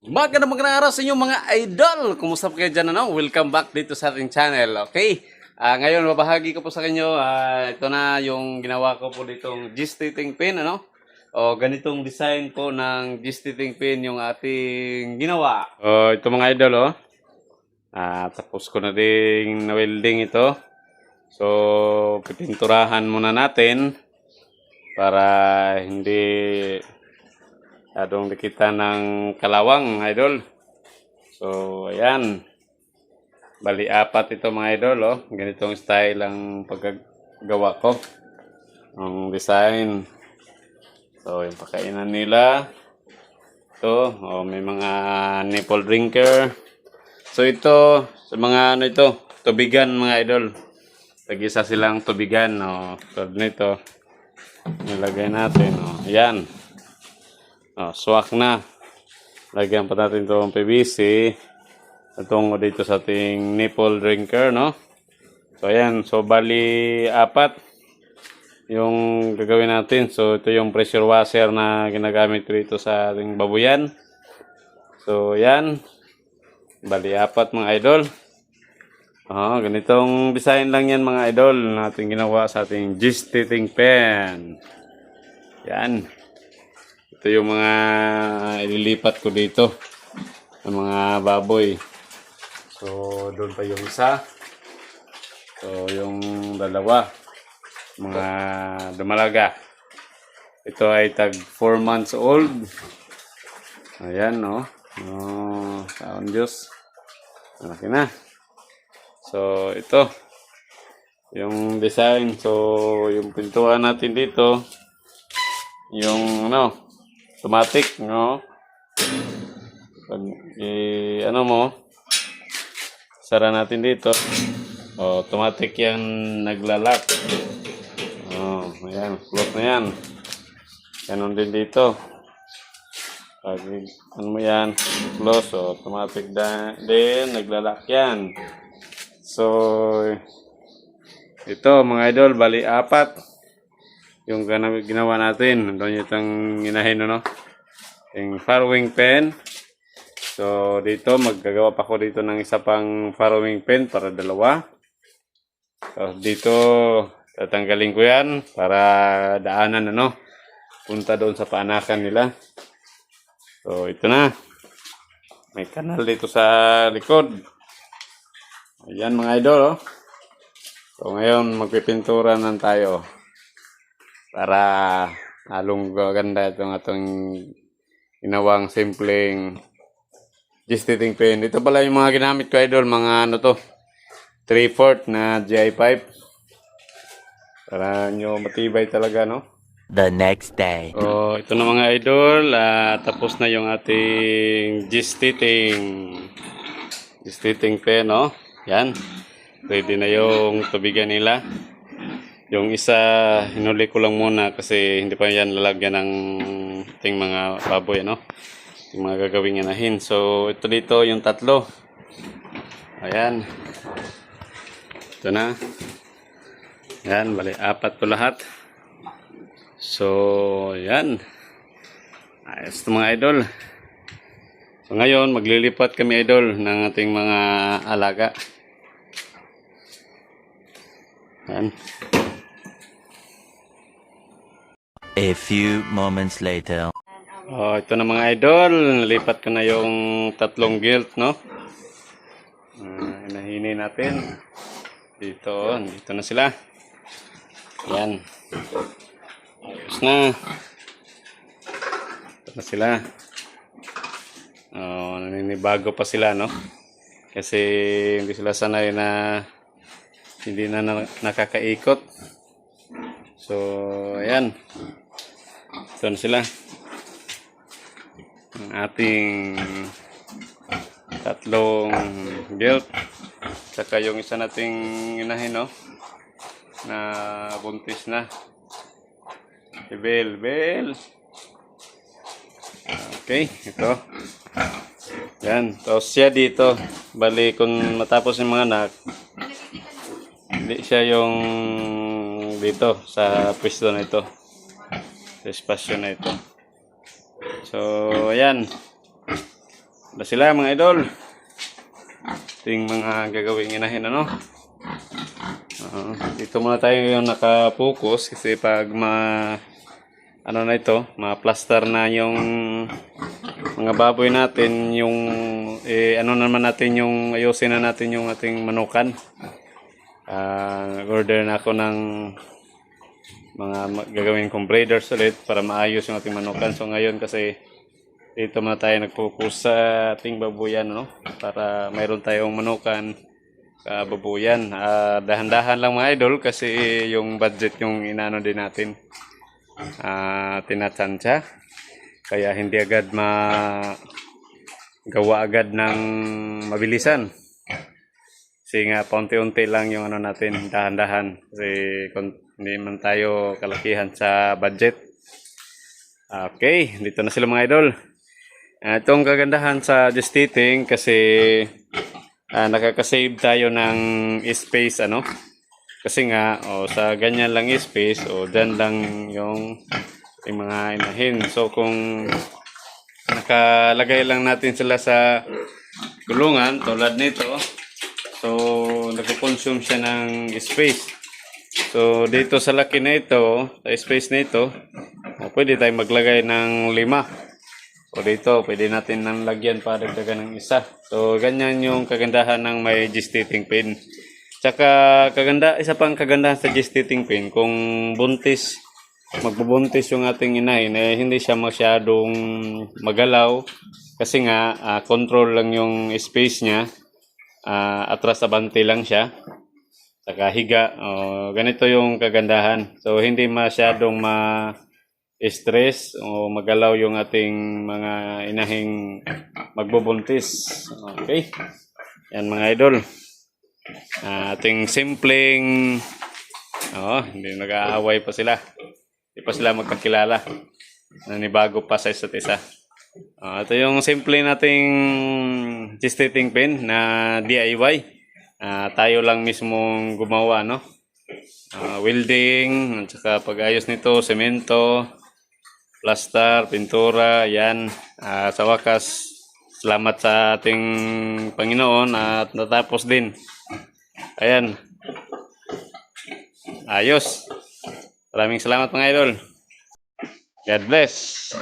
Magandang araw sa inyo mga idol. Kumusta po kayo dyan? Welcome back dito sa ating channel. Okay? Ngayon, babahagi ko po sa inyo. Ito na yung ginawa ko po ditong gist-stitching pin. Ganitong design po ng gist-stitching pin yung ating ginawa. Ito mga idol. Tapos ko na ding na-welding ito. So, pipinturahan muna natin para hindi adong nakita ng kalawang, idol. So, ayan. Bali, apat ito mga idol, Ganitong style ang paggawa ko. Ang design. So, yung pakainan nila. Ito, may mga nipple drinker. So, ito, sa mga tubigan mga idol. Tag-isa silang tubigan, So, nito, nilagay natin, Ayan. Swak na. Lagyan pa natin itong PVC. Itong dito sa ating nipple drinker, So, ayan. So, bali, apat yung gagawin natin. So, ito yung pressure washer na ginagamit ko dito sa ating babuyan. So, ayan. Bali, apat mga idol. Ganitong design lang yan mga idol natin ginawa sa ating gist-stitching pen. Yan. Ito yung mga ililipat ko dito ng mga baboy. So, doon pa yung isa. So, yung dalawa. Mga dumalaga. Ito ay tag 4 months old. Ayan, taon Diyos. Malaki na. So, ito. Yung design. So, yung pintuan natin dito. Yung, automatic, Pag, sara natin dito. Automatic yan naglalak. Ayan, close na yan. Ganon din dito. Pag, yan, close, automatic din, naglalak yan. So, ito mga idol, bali apat. Yung ginawa natin. Doon itong inahin, yung farrowing pen. So, dito, maggagawa pa ko dito ng isa pang farrowing pen para dalawa. So, dito, tatanggalin ko yan para daanan, punta doon sa paanakan nila. So, ito na. May kanal dito sa likod. Ayan mga idol, So, ngayon, magpipintura na tayo. Para halong ganda itong ginawang simpleng gist-stitching pen. Ito pala yung mga ginamit ko idol, mga 3/4 na GI pipe. Para nyo matibay talaga, The next day. So, ito na mga idol, tapos na yung ating gist-stitching pen, Yan. Ready na yung tubigan nila. Yung isa, hinuli ko lang muna kasi hindi pa yan lalagyan ng ating mga baboy, yung mga gagawing inahin. So, ito dito yung tatlo. Ayan. Ito na. Ayan, bali, apat to lahat. So, ayan. Ayos ito mga idol. So, ngayon, maglilipat kami idol ng ating mga alaga. Ayan. A few moments later. Ito na mga idol, nalipat ko na yung tatlong gilt, inahinin natin. Dito na sila. Yan. Ayos na. Ito na sila. Naninibago pa sila, Kasi hindi sila sanay na hindi na nakakaikot. So, ayan. Ito na sila. Ang ating tatlong gilt. Saka yung isa nating inahin, na buntis na. Si Bel. Okay, ito. Yan. Tapos siya dito. Bali, kung matapos yung mga anak, hindi siya yung dito sa pwesto na ito. Sa espasyo na ito. So, ayan. Na sila mga idol. Ito yung mga gagawing inahin ano. Dito muna tayo yung nakapokus kasi pag ano na ito, ma-plaster na yung mga baboy natin, yung ano naman natin yung ayusin na natin yung ating manukan. Order na ako ng mga gagawin kong breeders ulit para maayos yung ating manukan. So ngayon kasi dito muna tayo nag-focus sa ating babuyan, no? Para mayroon tayong manukan babuyan. Dahan-dahan lang mga idol kasi yung budget yung inano din natin. Tinatsansya. Kaya hindi agad gawa agad ng mabilisan. Kasi nga paunti-unti lang yung ano natin, dahan-dahan. Kasi hindi man tayo kalakihan sa budget. Okay, dito na sila mga idol. Itong kagandahan sa gestating kasi nakakasave tayo ng space ano. Kasi nga sa ganyan lang space dyan lang yung mga inahin. So kung nakalagay lang natin sila sa gulungan tulad nito, so nagko-consume siya ng space. So dito sa laki na ito, sa space na ito, pwede tayong maglagay ng 5. O dito, pwede natin nang lagyan para dagdagan ng isa. So ganyan yung kagandahan ng may gestating pen. Tsaka isa pang kagandahan sa gestating pen, kung magbubuntis yung ating inahin, hindi siya masyadong magalaw kasi nga control lang yung space niya, atras abante lang siya, saka higa. Ganito yung kagandahan. So hindi masyadong stress o magalaw yung ating mga inahing magbubuntis. Okay, yan mga idol. Ating simpleng hindi nag-aaway pa sila, hindi pa sila magkakilala, nanibago pa sa isa't isa. Ito yung simple nating gestating pen na DIY. Tayo lang mismong gumawa, no? Welding, at saka pag-ayos nito, semento, plaster, pintura, yan. Sa wakas, salamat sa ating Panginoon at natapos din. Ayan. Ayos. Maraming salamat mga idol. God bless.